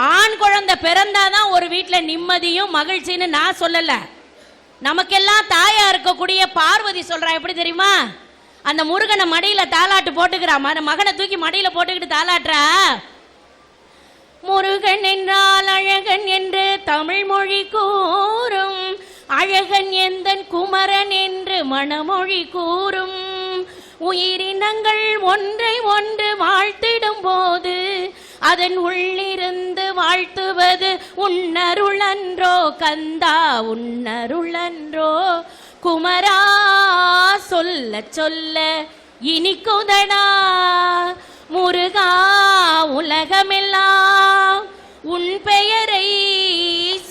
ஆண் குழந்தை பிறந்தாதான் ஒரு வீட்டுல நிம்மதியும் மகிழ்ச்சின்னு நான் சொல்லல. நமக்கெல்லாம் தாயா இருக்கக்கூடிய பார்வதி சொல்றா. எப்படி தெரியுமா? அந்த முருகனை மடியில தாலாட்டு போட்டுக்கிறா. மகனை தூக்கி மடியில போட்டுக்கிட்டு தாலாட்டுறா. முருகன் என்றால் அழகன் என்று தமிழ் மொழி கூறும், அழகன் எந்தன் குமரன் என்று மணமொழி கூறும். உயிரினங்கள் ஒன்றை ஒன்று வாழ்த்திடும் போது அதன் உள்ளிருந்து வாழ்த்துவது உன்னருளன்றோ கந்தா, உன்னருளன்றோ குமரா. சொல்ல சொல்ல இனிக்குதடா முருகா, உலகமெல்லாம் உன் பெயரை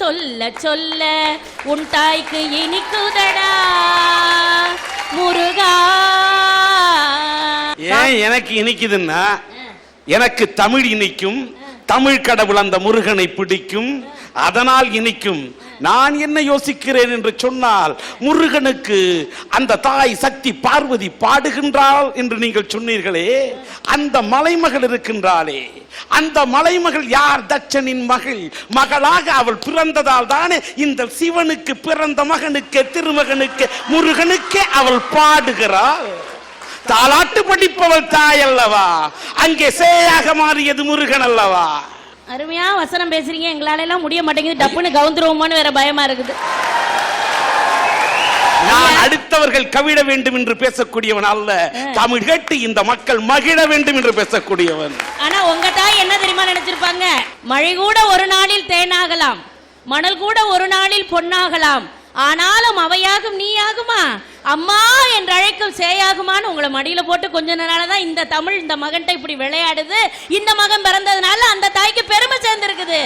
சொல்ல சொல்ல உன் தாய்க்கு இனிக்குதடா முருகா. ஏன் எனக்கு இனிக்குதுன்னா, எனக்கு தமிழ் இனிக்கும். தமிழ் கடவுள் அந்த முருகனை பிடிக்கும், அதனால் இனிக்கும். நான் என்ன யோசிக்கிறேன் என்று சொன்னால், முருகனுக்கு அந்த தாய் சக்தி பார்வதி பாடுகின்றாள் என்று நீங்கள் சொன்னீர்களே, அந்த மலைமகள் இருக்கின்றாளே, அந்த மலைமகள் யார்? தட்சனின் மகள். மகளாக அவள் பிறந்ததால் தானே இந்த சிவனுக்கு பிறந்த மகனுக்கு, திருமகனுக்கு, முருகனுக்கே அவள் பாடுகிறாள். தாலாட்டு படிப்பவள் தாய் அல்லவா, அங்கே சேயாக மாறியது முருகன் அல்லவா. அருமையா வசனம் பேசுறீங்க. எங்களால எல்லாம் முடிய மாட்டேங்குது. டப்புன்னு கவுந்துருவோமோன்னு வேற பயமா இருக்குது. நான் அடுத்தவர்கள் கவிழ வேண்டும் என்று பேசக்கூடியவன் அல்ல, தமிழ் கேட்டு இந்த மக்கள் மகிழ வேண்டும் என்று பேசக்கூடியவன். ஆனா உங்க தாய் என்ன தெரியுமா நினைச்சிருப்பாங்க? மழை கூட ஒரு நாளில் தேனாகலாம், மணல் கூட ஒரு நாளில் பொன்னாகலாம், ஆனாலும் அவையாகும் நீயாகுமா, அம்மா என்று அழைக்கும் சேயாகுமான்னு உங்களை மடியில போட்டு கொஞ்ச நாளதான் இந்த தமிழ் இந்த மகன்கிட்ட இப்படி விளையாடுது. இந்த மகன் பிறந்ததுனால அந்த தாய்க்கு பெருமை சேர்ந்திருக்குது.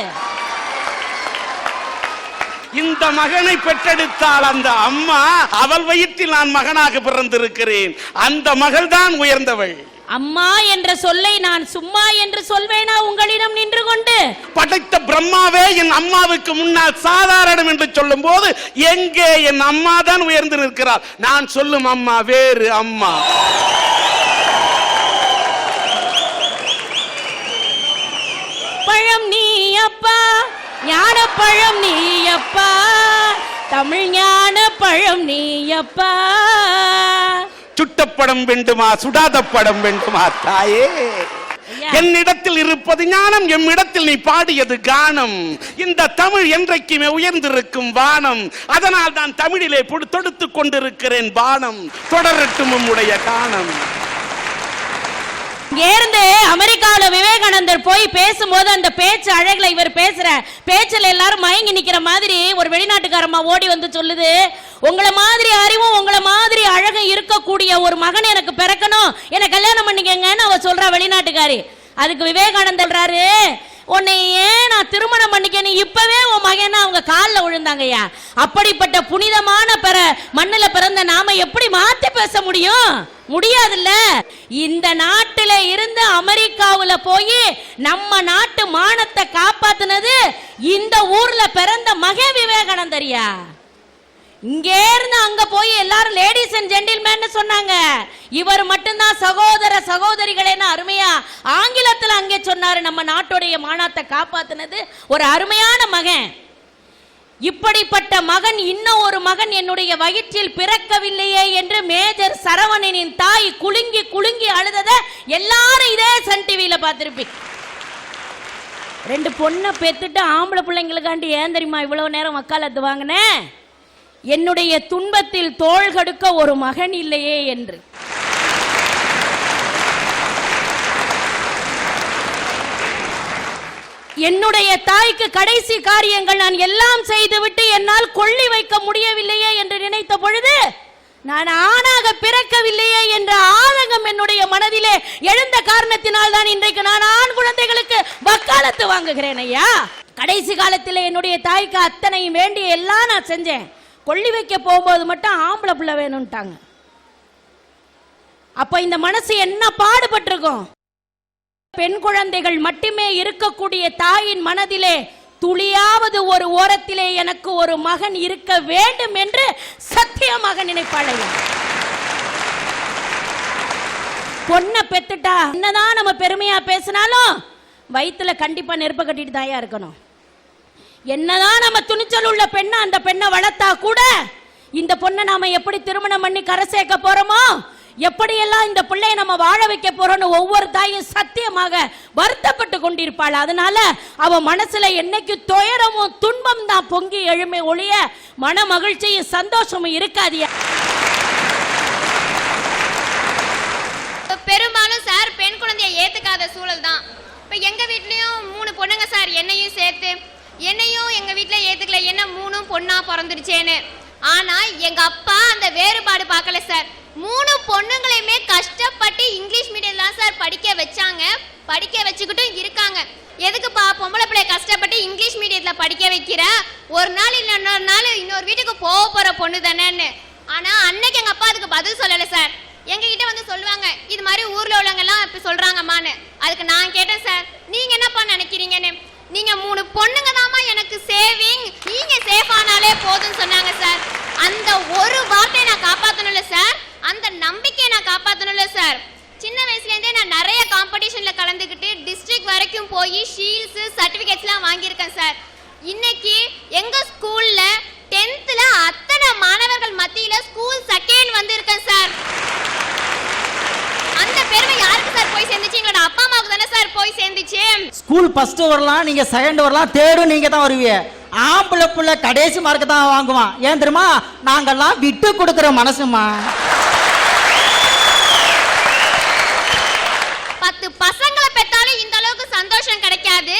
இந்த மகனை பெற்றெடுத்தால் அந்த அம்மா, அவள் வயிற்றில் நான் மகனாக பிறந்திருக்கிறேன். அந்த மகள் தான் உயர்ந்தவள். அம்மா என்ற சொல்லை நான் சும்மா என்று சொல்வேனா உங்களிடம் நின்று கொண்டு? படைத்த பிரம்மாவே என் அம்மாவுக்கு முன்னால் சாதாரணம் என்று சொல்லும் போது, எங்கே என் அம்மா தான் உயர்ந்து நிற்கிறார். நான் சொல்லும் அம்மா வேறு அம்மா. பழம் நீ அப்பா, ஞான பழம் நீ அப்பா, தமிழ் ஞான பழம் நீ அப்பா. சுட்ட படம் வேண்டுமா, சுடாத படம் வேண்டுமா தாயே? என்னிடத்தில் இருப்பது ஞானம், எம்மிடத்தில் நீ பாடியது கானம். இந்த தமிழ் என்றைக்குமே உயர்ந்திருக்கும் வானம். அதனால் தான் தமிழிலே தொடுத்துக் கொண்டிருக்கிறேன் பானம். தொடரட்டும் உம்முடைய கானம். இருந்து அமெரிக்காவில விவேகானந்தர் போய் பேசும்போது அந்த பேச்சு அழகுல இவர் பேசுற பேச்சுல எல்லாரும் மயங்கி நிக்கிற மாதிரி ஒரு வெளிநாட்டுக்காரமா ஓடி வந்து சொல்லுது, உங்களை மாதிரி அறிவும் உங்களை மாதிரி அழகும் இருக்கக்கூடிய ஒரு மகன் எனக்கு பிறக்கணும், எனக்கு கல்யாணம் பண்ணிக்கங்கன்னு அவ சொல்றா வெளிநாட்டுக்காரி. அதுக்கு விவேகானந்தர், உன்னை ஏன் நான் திருமணம் பண்ணிக்கணும், இப்பவே உன் மகன் அவங்க காலில் விழுந்தாங்கய்யா. அப்படிப்பட்ட புனிதமான மண்ணுல பிறந்த நாம எப்படி மாத்தி பேச முடியும்? முடியாதுல்ல. இந்த நாட்டில இருந்து அமெரிக்காவுல போய் நம்ம நாட்டு மானத்தை காப்பாத்துனது இந்த ஊர்ல பிறந்த மகன் விவேகானந்தரியா. இங்கே இருந்து அங்க போய் எல்லாரும் லேடிஸ் அண்ட் ஜென்டில்மேன் சொன்னாங்க, இவர் மட்டும்தான் சகோதர சகோதரிகளேன்னு அருமையா ஆங்கிலத்தில் அங்கே சொன்னாரு. நம்ம நாட்டுடைய மானத்தை காப்பாத்தினது ஒரு அருமையான மகன். இப்படிப்பட்ட மகன், இன்னும் ஒரு மகன் என்னுடைய வயிற்றில் பிறக்கவில்லையே என்று மேஜர் சரவணனின் தாய் குலுங்கி குலுங்கி அழுதத எல்லாரும் இதே சன் டிவியில பார்த்திருப்பீங்க. 2 பொண்ணை பெத்துட்டு ஆம்பளை பிள்ளைங்களுக்காண்டி ஏன் தெரியுமா இவ்வளவு நேரம் வக்காலத்து வாங்கினேன்? என்னுடைய துன்பத்தில் தோள் கடுக்க ஒரு மகன் இல்லையே என்று. என்னுடைய தாய்க்கு கடைசி காரியங்கள் நான் எல்லாம் செய்துவிட்டு என்னால் கொள்ளி வைக்க முடியவில்லையே என்று நினைத்த பொழுது, நான் ஆணாக பிறக்கவில்லையே என்ற ஆதங்கம் என்னுடைய மனதிலே எழுந்த காரணத்தினால் தான் இன்றைக்கு நான் ஆண் குழந்தைகளுக்கு வக்காலத்து வாங்குகிறேன் ஐயா. கடைசி காலத்தில் என்னுடைய தாய்க்கு அத்தனை வேண்டிய எல்லாம் நான் செஞ்சேன். கொள்ளி வைக்க போகும்போது மட்டும் ஆம்பளை பிள்ளை வேணும்ட்டாங்க. அப்ப இந்த மனசு என்ன பாடுபட்டிருக்கும்? பெண் குழந்தைகள் மட்டுமே இருக்கக்கூடிய தாயின் மனதிலே துளியாவது ஒரு ஓரத்திலே எனக்கு ஒரு மகன் இருக்க வேண்டும் என்று சத்தியமாக நினைப்பாளையா. பொண்ணை பெத்துட்டா என்னதான் நம்ம பெருமையா பேசினாலும் வயிற்றுல கண்டிப்பா நெருப்ப கட்டிட்டு தாயா இருக்கணும். என்னதான் நம்ம துணிச்சல் உள்ள பெண்ணை அந்த பெண்ணை வளர்த்தா கூட இந்த பொண்ணை நாம எப்படி திருமணம் பண்ணி கரை சேர்க்க போறோமோ, எப்படியெல்லாம் இந்த பிள்ளையை நம்ம வாழ வைக்க போறோம்னு ஒவ்வொரு தாயும் சத்தியமாக வருத்தப்பட்டு கொண்டிருப்பாள். அதனால அவ மனசுல என்னைக்கு துயரமும் துன்பம் தான் பொங்கி எழுமை ஒழிய மன மகிழ்ச்சியும் சந்தோஷமும் இருக்காதியா. பெரும்பாலும் சார் பெண் குழந்தைய ஏத்துக்காத சூழல் தான். இப்ப எங்க வீட்லயும் 3 பொண்ணுங்க சார், என்னையும் சேர்த்து. என்னையும் எங்க வீட்டுல ஏத்துக்கல, என்ன 3 பொண்ணா பிறந்துருச்சேன்னு. ஆனா எங்க அப்பா அந்த வேறுபாடு பார்க்கல சார். 3 பொண்ணுங்களையுமே கஷ்டப்பட்டு இங்கிலீஷ் மீடியம் தான் சார் படிக்க வச்சாங்க, படிக்க வச்சுக்கிட்டும் இருக்காங்க. எதுக்குப்பா பொம்பளை பிள்ளை கஷ்டப்பட்டு இங்கிலீஷ் மீடியத்துல படிக்க வைக்கிற, ஒரு நாள் இன்னொரு நாள் இன்னொரு வீட்டுக்கு போற பொண்ணு தானேன்னு. ஆனா அன்னைக்கு எங்க அப்பா அதுக்கு பதில் சொல்லல சார். எங்க கிட்ட வந்து சொல்லுவாங்க, இது மாதிரி ஊர்ல உள்ளவங்க எல்லாம் இப்ப சொல்றாங்கம்மான்னு. அதுக்கு நான் கேட்டேன் சார், நீங்க என்னப்பா நினைக்கிறீங்கன்னு. நீங்க 3 பொண்ணுங்க தாமா எனக்கு சேவிங், நீங்க சேஃப் ஆனாலே போதும்னு சொன்னாங்க சார். அந்த ஒரு வார்த்தையை நான் காப்பாத்தணும்ல சார், அந்த நம்பிக்கையை நான் காப்பாத்தணும்ல சார். சின்ன வயசுல இருந்தே நான் நிறைய காம்படிஷன்ல கலந்துக்கிட்டு டிஸ்ட்ரிக்ட் வரைக்கும் போய் ஷீல்ட்ஸ் சர்டிபிகேட்ஸ்லாம் வாங்கியிருக்கேன் சார். இன்னைக்கு எங்க ஸ்கூல்ல 10th அத்தனை மாணவர்கள் மத்தியில ஸ்கூல் செகண்ட் வந்திருக்கேன் சார். அந்த பெருமை யாருக்கு சார் போய் சேர்ந்துச்சு? எங்களோட அப்பா அம்மாவுக்கு தானே சார் போய் சேர்ந்துச்சு. ஸ்கூல் ஃபர்ஸ்ட் வரலாம், நீங்க செகண்ட் வரலாம், தேர்டும் நீங்க தான் வருவீங்க. ஆம்பளை புள்ள கடைசி மார்க் தான் வாங்குவான். ஏன் தெரியுமா? நாங்கெல்லாம் விட்டு கொடுக்கிற மனசுமா. 10 பசங்களை பெற்றாலும் இந்த அளவுக்கு சந்தோஷம் கிடைக்காது.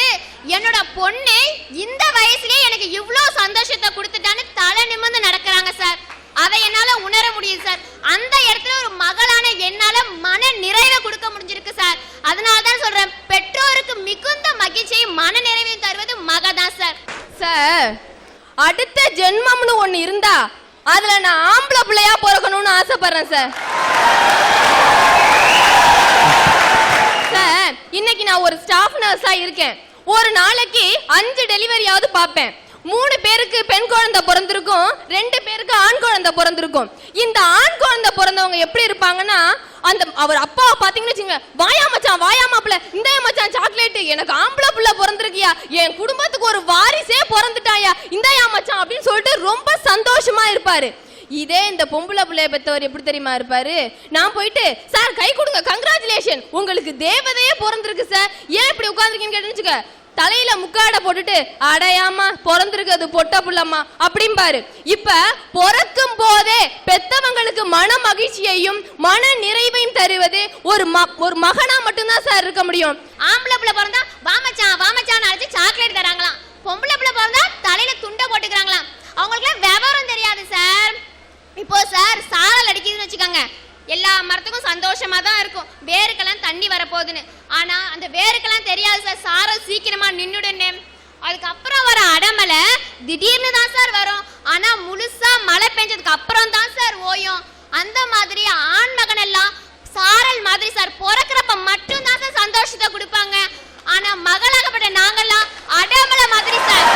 என்னோட பொண்ணு இந்த வயசுலயே எனக்கு இவ்ளோ சந்தோஷத்தை கொடுத்துட்டான்னு தலை நிமிர்ந்து நடக்கிறாங்க சார். அதை என்னால உணர முடியுது சார். அந்த இடத்துல ஒரு மகளான என்னால மன நிறைவை கொடுக்க முடிஞ்சிருக்கு சார். அதனாலதான் சொல்றேன், பெற்றோருக்கு மிகுந்த மகிழ்ச்சியும் மன நிறைவையும் தருவது மகதான் சார். சார், அடுத்த ஜென்மம்னு ஒண்ணு இருந்தா அதுல நான் ஆம்பளை பிள்ளையா பிறக்கணும்னு ஆசைப்படுறேன் சார். சார், இன்னைக்கு நான் ஒரு ஸ்டாஃப் நர்ஸா இருக்கேன். ஒரு நாளைக்கு 5 டெலிவரியாவது பார்ப்பேன். 3 பேருக்கு பெண் குழந்தை பிறந்திருக்கும், 2 பேருக்கு ஆண் குழந்தை பிறந்திருக்கும். இந்த ஆண் குழந்தை பிறந்தவங்க எப்படி இருப்பாங்கன்னா, அந்த அவர் அப்பாவை பாத்தீங்கன்னு வச்சுங்க, வாயா மச்சான், வாயா மாப்பிள்ள, இந்த மச்சான் சாக்லேட், எனக்கு ஆம்பளை புள்ள பிறந்திருக்கியா, என் குடும்பத்துக்கு ஒரு வாரிசே பிறந்துட்டாயா, இந்தயா மச்சான் அப்படின்னு சொல்லிட்டு ரொம்ப சந்தோஷமா இருப்பாரு. இதே இந்த பொம்பளை பிள்ளைய பெற்றவர் எப்படி தெரியுமா இருப்பாரு? நான் போயிட்டு, சார் கை கொடுங்க, கங்க்ராச்சுலேஷன், உங்களுக்கு தேவதையே பிறந்திருக்கு சார், ஏன் இப்படி உட்கார்ந்துருக்கீங்கன்னு கேட்டுச்சுக்க, தலையில முக்காட போட்டுட்டு, அடையாமா பிறந்திருக்கிறது பொட்ட புள்ளம்மா அப்படிம்பாரு. இப்ப பிறக்கும் போதே பெத்தவங்களுக்கு மன மகிழ்ச்சியையும் மன நிறைவையும் தருவது ஒரு மகனா மட்டும்தான் சார் இருக்க முடியும். ஆம்பளை பிள்ளை பிறந்தா வாமச்சான் அழைச்சு சாக்லேட் தராங்களாம். பொம்பளை பிள்ளை பிறந்தா தலையில துண்டை போட்டுக்கிறாங்களாம். அவங்களுக்கு விவரம் தெரியாது சார். இப்போ சார் சாரல் அடிக்குதுன்னு வச்சுக்கோங்க, எல்லா மரத்துக்கும் சந்தோஷமா தான் இருக்கும், வேருக்கெல்லாம் தண்ணி வரப்போகுதுன்னு. ஆனா அந்த வேருக்கெல்லாம் தெரியாது சார் சாரல் சீக்கிரமா நின்னுடுன்னு. அதுக்கப்புறம் வர அடமலை திடீர்னு தான் சார் வரும், ஆனா முழுசா மழை பெஞ்சதுக்கு அப்புறம் தான் சார் ஓயும். அந்த மாதிரி ஆண் மகன் எல்லாம் சாரல் மாதிரி சார் பிறக்கிறப்ப மட்டும் தான் சார் சந்தோஷத்தை கொடுப்பாங்க. ஆனா மகளாகப்பட்ட நாங்கெல்லாம் அடமலை மாதிரி சார்,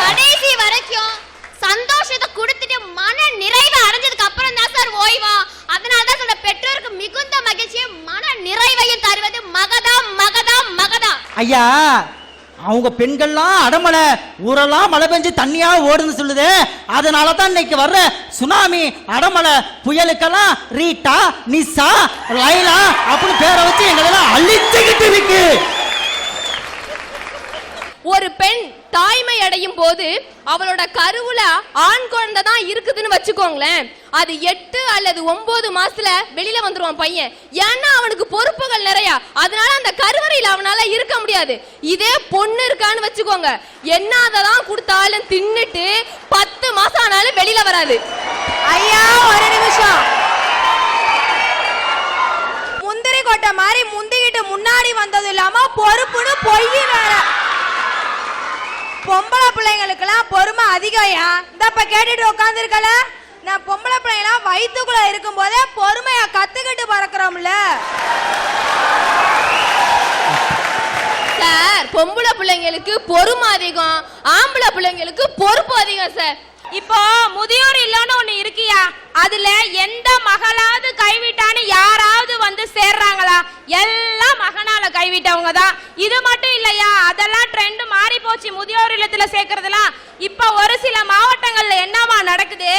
கடைசி வரைக்கும் சந்தோஷத்தை கொடுத்துட்டு மன நிறைவை அடைஞ்சதுக்கு அப்புறம் தான் சார் ஓய்வா. அதனாலதான் சொல்ற, பெற்றோருக்கு மிகுந்த மகிழ்ச்சியும் மன நிறைவையும் தருவது மகதா மகதா மகதா. ஐயா, அவங்க பெண்கள்லாம் அடமலை, ஊரெல்லாம் மழை பெஞ்சு தண்ணியா ஓடுன்னு சொல்லுது. அதனால தான் இன்னைக்கு வர்ற சுனாமி, அடமலை புயலுக்கெல்லாம் ரீட்டா, நிசா, லைலா அப்படின்னு பேரை வச்சு எங்களெல்லாம் அழிச்சுக்கிட்டு இருக்கு. ஒரு பெண் தாய்மை அடையும் போது அவளோட கருவுல ஆண் குழந்தை தான் இருக்குதுன்னு வச்சுக்கோங்களேன், அது 8 அல்லது 9 மாசத்துல வெளியில வந்துருவான் பையன். ஏன்னா அவனுக்கு பொறுப்புகள் நிறைய, அதனால அந்த கருவறையில அவனால இருக்க முடியாது. இதே பொண்ணு இருக்கான்னு வச்சுக்கோங்க, என்னதான் கொடுத்தாலும் தின்னுட்டு 10 மாசம் ஆனாலும் வெளியில வராது. ஐயா ஒரு நிமிஷம், முந்திரி கொட்டை மாதிரி முந்திக்கிட்டு முன்னாடி வந்தது இல்லாம பொறுப்புன்னு பொய் வேற. பொம்பளை பிள்ளைங்களுக்கெல்லாம் பொறுமை அதிகம்யா. இந்தப்ப கேட்டுட்டு உட்காந்துருக்கல, நான் பொம்பளை பிள்ளைங்களாம் வயிற்றுக்குள்ள இருக்கும் போதே பொறுமையா கத்துக்கிட்டு பறக்கிறோம்ல. சார் பொம்பளை பிள்ளைங்களுக்கு பொறுமை அதிகம், ஆம்பளை பிள்ளைங்களுக்கு பொறுப்பு அதிகம் சார். இப்போ முதியோர் இல்லன்னு ஒண்ணு இருக்கியா, அதுல எந்த மகளாவது கைவிட்டான்னு யாராவது வந்து சேர்றாங்களா? எல்லாம் மகனால கைவிட்டவங்க தான். இது மட்டும் இல்லையா, அதெல்லாம் ட்ரெண்ட் மாறி போச்சு முதியோர் இல்லத்துல சேர்க்கறதுலாம். இப்ப ஒரு சில மாவட்டங்கள்ல என்னமா நடக்குது,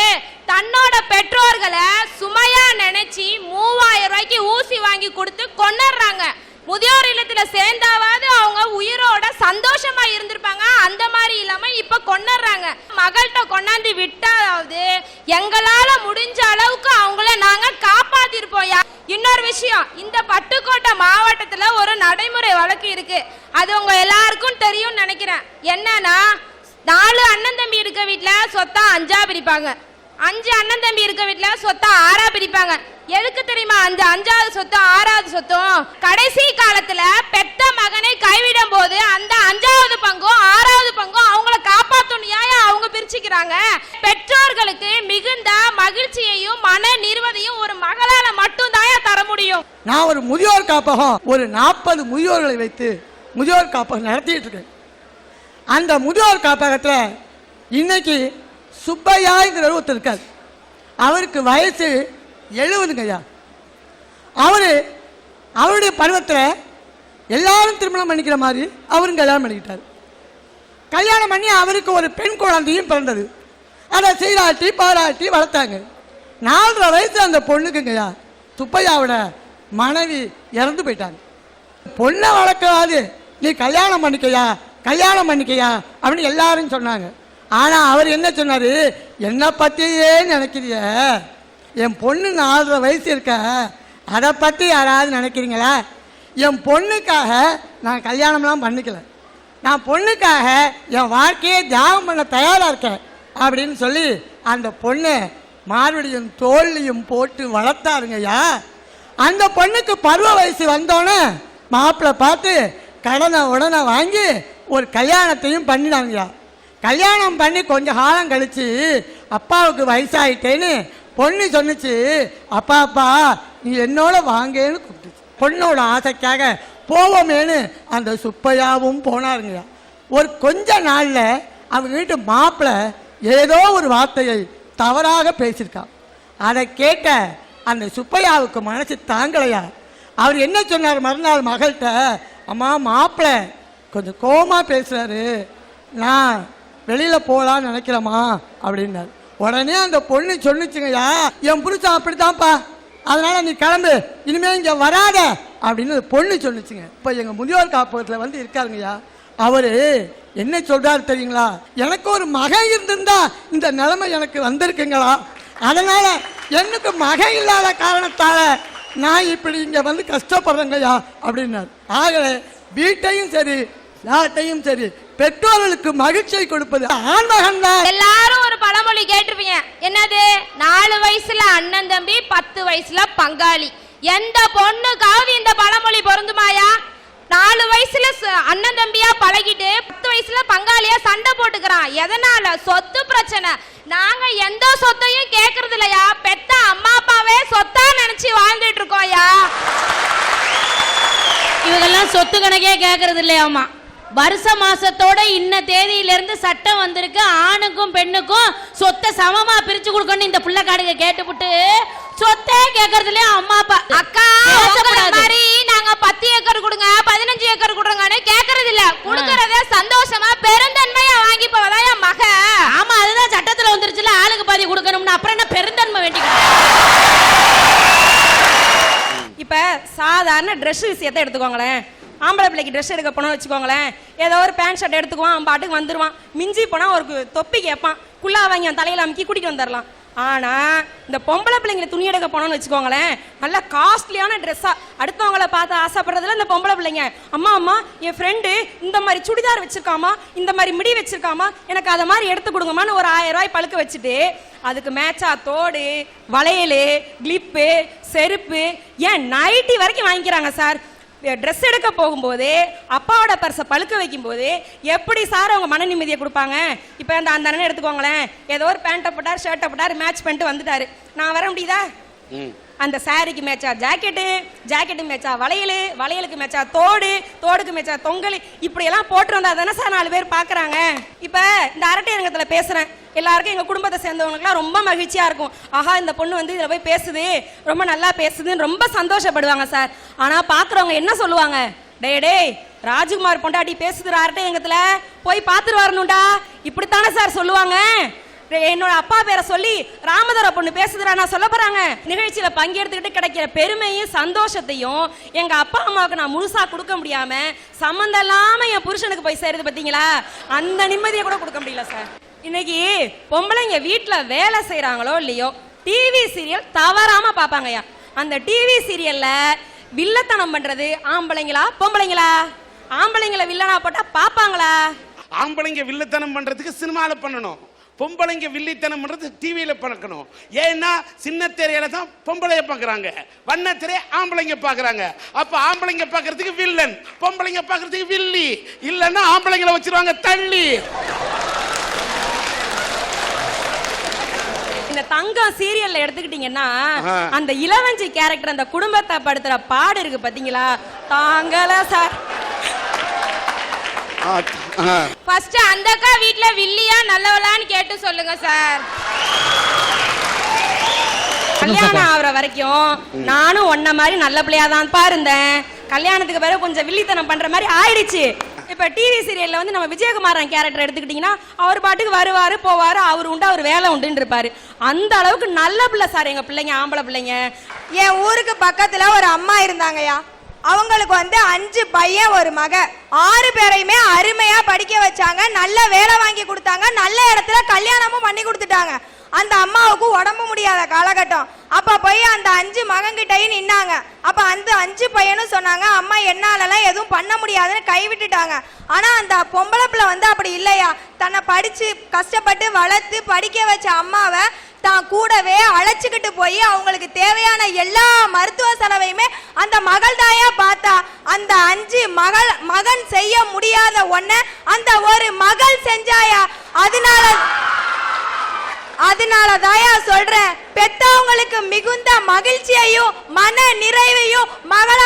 தன்னோட பெற்றோர்களை சுமையா நினைச்சு 3000 ரூபாய்க்கு ஊசி வாங்கி கொடுத்து கொன்னுறாங்க. முதியோர் இல்லத்துல சேர்ந்தாவது அவங்க உயிரோட சந்தோஷமா இருந்திருப்பாங்க, அந்த மாதிரி இல்லாம இப்ப கொன்னுறாங்க. மகள்கிட்ட கொண்டாந்து விட்டாவது எங்களால முடிஞ்ச அளவுக்கு அவங்கள நாங்க காப்பாத்திருப்போம். இன்னொரு விஷயம், இந்த பட்டுக்கோட்டை மாவட்டத்துல ஒரு நடைமுறை வழக்கு இருக்கு, அது உங்க எல்லாருக்கும் தெரியும் நினைக்கிறேன். என்னன்னா 4 அண்ணன் தம்பி இருக்க வீட்டுல சொத்தா 5ஆ பிரிப்பாங்க, 5 அண்ணன் தம்பி இருக்க வீட்டுல சொத்தா 6ஆ பிரிப்பாங்க. எதுக்கு தெரியுமா? அந்த 5வது சொத்தும் 6வது சொத்தும் கடைசி காலத்துல பெத்த மகனை கைவிடும் போது அந்த 5வது பங்கும் 6வது பங்கும் அவங்கள காப்பாத்தணும்யா அவங்க பிரிச்சுக்கிறாங்க. பெற்றோர்களுக்கு மிகுந்த மகிழ்ச்சியையும் மன நிர்வதியும் ஒரு மகளால மட்டும் தான் தர முடியும். நான் ஒரு முதியோர் காப்பகம், ஒரு 40 முதியோர்களை வைத்து முதியோர் காப்பகம் நடத்திட்டு இருக்கேன். அந்த முதியோர் காப்பகத்தில் இன்னைக்கு சுப்பையாங்கிற ஒருத்தர் இருக்கார். அவருக்கு வயசு 70ங்கய்யா. அவருடைய பருவத்தில் எல்லாரும் திருமணம் பண்ணிக்கிற மாதிரி அவரும் கல்யாணம் பண்ணிக்கிட்டார். கல்யாணம் பண்ணி அவருக்கு ஒரு பெண் குழந்தையும் பிறந்தது. அதை சீராட்டி பாராட்டி வளர்த்தாங்க. 4.5 வயசு அந்த பொண்ணுக்குங்கய்யா சுப்பையாவோட மனைவி இறந்து போயிட்டாங்க. பொண்ணை வளர்க்காது, நீ கல்யாணம் பண்ணிக்கையா கல்யாணம் பண்ணிக்கையா அப்படின்னு எல்லாரும் சொன்னாங்க. ஆனால் அவர் என்ன சொன்னார், என்னை பற்றியே நினைக்கிறிய, என் பொண்ணு 4.5 வயசு இருக்க, அதை பற்றி யாராவது நினைக்கிறீங்களா? என் பொண்ணுக்காக நான் கல்யாணம்லாம் பண்ணிக்கல, நான் பொண்ணுக்காக என் வாழ்க்கையை தியாகம் பண்ண தயாராக இருக்கேன் அப்படின்னு சொல்லி அந்த பொண்ணு மார்படியும் தோல்லையும் போட்டு வளர்த்தாருங்கய்யா. அந்த பொண்ணுக்கு பருவ வயசு வந்தோன்னே மாப்பிள்ளை பார்த்து கடனை உடனே வாங்கி ஒரு கல்யாணத்தையும் பண்ணினாங்கய்யா. கல்யாணம் பண்ணி கொஞ்சம் காலம் கழிச்சு அப்பாவுக்கு வயசாயிட்டேன்னு பொண்ணு சொன்னிச்சு, அப்பா நீ என்னோட வாங்கன்னு கூப்பிட்டுச்சு. பொண்ணோட ஆசைக்காக போவோமேனு அந்த சுப்பையாவும் போனாருங்கய்யா. ஒரு கொஞ்ச நாளில் அவங்க வீட்டு மாப்பிள்ளை ஏதோ ஒரு வார்த்தையை தவறாக பேசியிருக்கான். அதை கேட்ட அந்த சுப்பையாவுக்கு மனசு தாங்கலையா. அவர் என்ன சொன்னார் மறுநாள் மகள்கிட்ட, அம்மா மாப்பிள்ளை கொஞ்சம் கோபமாக பேசுகிறாரு, நான் வெளியில் போகலான்னு நினைக்கிறேம்மா அப்படின்னாரு. உடனே அந்த பொண்ணு சொன்னிச்சுங்கய்யா, என் புருஷன் அப்படித்தான்ப்பா, அதனால் நீ கிளம்பு, இனிமேல் இங்கே வராத அப்படின்னு பொண்ணு சொன்னிச்சுங்க. இப்போ எங்கள் முதியோர் காப்பகத்தில் வந்து இருக்காருங்கய்யா. அவர் என்ன சொல்கிறாரு தெரியுங்களா, எனக்கு ஒரு மகன் இருந்திருந்தா இந்த நிலைமை எனக்கு வந்திருக்குங்களா, அதனால் எனக்கு மகன் இல்லாத காரணத்தால் நான் இப்படி இங்கே வந்து கஷ்டப்படுறேங்கய்யா அப்படின்னாரு. ஆகவே வீட்டையும் சரி நாட்டையும் சரி பெற்றோர்களுக்கு மகிழ்ச்சியை கொடுப்பது ஆண்மகன் தான். எல்லாரும் ஒரு பழமொழி கேட்டிருப்பீங்க, என்னது, 4 வயசுல அண்ணன் தம்பி 10 வயசுல பங்காளி. எந்த பொண்ணுக்காவது இந்த பழமொழி பொருந்துமாயா? 4 வயசுல அண்ணன் தம்பியா பழகிட்டு 10 வயசுல பங்காளியா சண்டை போட்டுக்கிறான். எதனால? சொத்து பிரச்சனை. நாங்க எந்த சொத்தையும் கேட்கறது இல்லையா, பெத்த அம்மா அப்பாவே சொத்தா நினைச்சு வாழ்ந்துட்டு இருக்கோம்யா. இவங்கெல்லாம் சொத்து கணக்கே கேட்கறது இல்லையாமா. வருஷ மாசத்தோட இன்ன தேதியிலிருந்து சட்டம் வந்திருக்கு, ஆணுக்கும் பெண்ணுக்கும் சொத்தை சமமா பிரிச்சு கொடுக்கணும். இந்த பிள்ளைக்காடுங்க கேட்டுப்புட்டு சொத்தே கேட்கறது இல்லையா அம்மா அப்பா. அக்கா மாதிரி நாங்க 10 ஏக்கர் கொடுங்க 15 ஏக்கர் கொடுங்கன்னு கேட்கறது இல்ல, கொடுக்கறத சந்தோஷமா பெருந்தன்மையா வாங்கி போவதா என் மக. ஆமா, அதுதான் சட்டத்துல வந்துருச்சுல, ஆளுக்கு பாதி கொடுக்கணும்னு. அப்புறம் என்ன பெருந்தன்மை வேண்டிக்க. இப்ப சாதாரண ட்ரெஸ் விஷயத்தை எடுத்துக்கோங்களேன். ஆம்பளை பிள்ளைக்கு ட்ரெஸ் எடுக்க போனோம்னு வச்சுக்கோங்களேன், ஏதோ ஒரு பேண்ட் ஷர்ட் எடுத்துக்குவான், அவன் பாட்டுக்கு வந்துடுவான். மிஞ்சி போனால் ஒரு தொப்பி கேட்பான், குள்ளா வாங்கி அவன் தலையில் அமுக்கி கூட்டிகிட்டு வந்துடலாம். ஆனால் இந்த பொம்பளை பிள்ளைங்களை துணி எடுக்க போனோம்னு வச்சுக்கோங்களேன், நல்லா காஸ்ட்லியான ட்ரெஸ்ஸாக அடுத்தவங்களை பார்த்து ஆசைப்படுறதுல இந்த பொம்பளை பிள்ளைங்க, அம்மா என் ஃப்ரெண்டு இந்த மாதிரி சுடிதார் வச்சிருக்காமா, இந்த மாதிரி மிடி வச்சிருக்காமா, எனக்கு அதை மாதிரி எடுத்து கொடுங்கம்மான்னு ஒரு 1000 ரூபாய் பழுக்க வச்சுட்டு அதுக்கு மேட்சா தோடு, வளையல், கிளிப்பு, செருப்பு, ஏன் நைட்டி வரைக்கும் வாங்கிக்கிறாங்க சார். ட்ரெஸ் எடுக்க போகும்போது அப்பாவோட பர்ஸை பழுக்க வைக்கும் போது எப்படி சார் அவங்க மன நிம்மதியை கொடுப்பாங்க? இப்போ அந்த அண்ணன் எடுத்துக்கோங்களேன், ஏதோ ஒரு பேண்ட்டை போட்டார், ஷர்ட்டை போட்டார், மேட்ச் பண்ணிட்டு வந்துட்டாரு. நான் வர முடியுதா? அந்த சாரிக்கு மேட்சா ஜாக்கெட்டு, ஜாக்கெட்டு மேட்சா வளையல், வளையலுக்கு மேட்சா தோடு, தோடுக்கு மேட்சா தொங்கல், இப்படி எல்லாம் போட்டு வந்தா தானே சார் 4 பேர் பாக்குறாங்க. இப்ப இந்த அரட்டை அரங்கத்துல பேசுறேன், எல்லாருக்கும் எங்க குடும்பத்தை சேர்ந்தவங்களுக்குலாம் ரொம்ப மகிழ்ச்சியா இருக்கும். ஆஹா, இந்த பொண்ணு வந்து இதுல போய் பேசுது, ரொம்ப நல்லா பேசுதுன்னு ரொம்ப சந்தோஷப்படுவாங்க சார். ஆனா பாக்குறவங்க என்ன சொல்லுவாங்க, டேய் ராஜ்குமார் பொண்டாட்டி பேசுதுற அரட்டை அரங்கத்துல போய் பாத்துட்டு வரணும்டா, இப்படித்தானே சார் சொல்லுவாங்க. என்னோட அப்பா பேரை சொல்லி ராமதர பொண்ணு பேசுதுடா நான் சொல்ல போறாங்க. நிகழ்ச்சியில பங்கெடுத்துக்கிட்டு கிடைக்கிற பெருமையும் சந்தோஷத்தையும் எங்க அப்பா அம்மாவுக்கு நான் முழுசா கொடுக்க முடியாம சம்பந்தம் இல்லாம என் புருஷனுக்கு போய் சேருது பாத்தீங்களா, அந்த நிம்மதியை கூட கொடுக்க முடியல சார். இன்னைக்கு பொம்பளைங்க வீட்டுல வேலை செய்யறாங்களோ இல்லையோ, டிவி சீரியல் தவறாம பாப்பாங்கய்யா. அந்த டிவி சீரியல்ல வில்லத்தனம் பண்றது ஆம்பளைங்களா பொம்பளைங்களா? ஆம்பளைங்களை வில்லனா போட்டா பாப்பாங்களா? ஆம்பளைங்க வில்லத்தனம் பண்றதுக்கு சினிமால பண்ணணும், பொம்பளைங்க வில்லித்தனம் பண்றது டிவியில பார்க்கணும். ஏன்னா சின்ன திரையில தான் பொம்பளைய பாக்குறாங்க, வண்ண திரை ஆம்பளைங்க பாக்குறாங்க. அப்ப ஆம்பளைங்க பாக்குறதுக்கு வில்லன், பொம்பளைங்க பாக்குறதுக்கு வில்லி, இல்லன்னா ஆம்பளைங்களை வச்சிருவாங்க தள்ளி. இந்த தங்கம் சீரியல்ல எடுத்துக்கிட்டீங்கன்னா அந்த இளவஞ்சி கேரக்டர் அந்த குடும்பத்தை படுத்துற பாடு இருக்கு பாத்தீங்களா, தாங்கல சார். ஃபர்ஸ்ட் அந்த அக்கா வீட்ல வில்லியா நல்லவளான்னு கேட்டு சொல்லுங்க சார். கல்யாணம் ஆகுற வரைக்கும் நானும் ஒன்ன மாதிரி நல்ல பிள்ளையா தான் இருந்தேன். கல்யாணத்துக்கு பிறகு கொஞ்சம் வில்லித்தனம் பண்ற மாதிரி ஆயிடுச்சு. இப்ப டிவி சீரியல்ல வந்து நம்ம விஜயகுமாரன் கேரக்டர் எடுத்துக்கிட்டீங்கன்னா அவர் பாட்டுக்கு வருவாரு போவாரு, அவர் உண்டு அவர் வேலை உண்டுன்னு இருப்பாரு. அந்த அளவுக்கு நல்ல பிள்ளை சார் எங்க பிள்ளைங்க, ஆம்பளை பிள்ளைங்க. என் ஊருக்கு பக்கத்துல ஒரு அம்மா இருந்தாங்கய்யா. அவங்களுக்கு வந்து 5 பையன் ஒரு மக, 6 பேரையுமே அருமையா படிக்க வச்சாங்க, நல்ல வேலை வாங்கி கொடுத்தாங்க, நல்ல இடத்துல கல்யாணமும் பண்ணி கொடுத்துட்டாங்க. அந்த அம்மாவுக்கு உடம்பு முடியாத காலகட்டம். அப்ப போய் அந்த 5 மகன்கிட்டையும் நின்னாங்க. அப்ப அந்த 5 பையனும் சொன்னாங்க, அம்மா என்னாலலாம் எதுவும் பண்ண முடியாதுன்னு கைவிட்டுட்டாங்க. ஆனா அந்த பொம்பளை பிள்ளை வந்து அப்படி இல்லையா, தன்னை படிச்சு கஷ்டப்பட்டு வளர்த்து படிக்க வச்ச அம்மாவை தான் கூடவே அழைச்சிக்கிட்டு போய் அவங்களுக்கு தேவையான எல்லா மருத்துவ செலவையுமே அந்த மகள் தாயா பார்த்தா. அந்த 5 மகன் செய்ய முடியாத ஒன்ன அந்த ஒரு மகள் செஞ்சாயா. அதனால தாயா சொல்றேன், பெத்தவங்களுக்கு மிகுந்த மகிழ்ச்சியையும் மன நிறைவையும் மகளா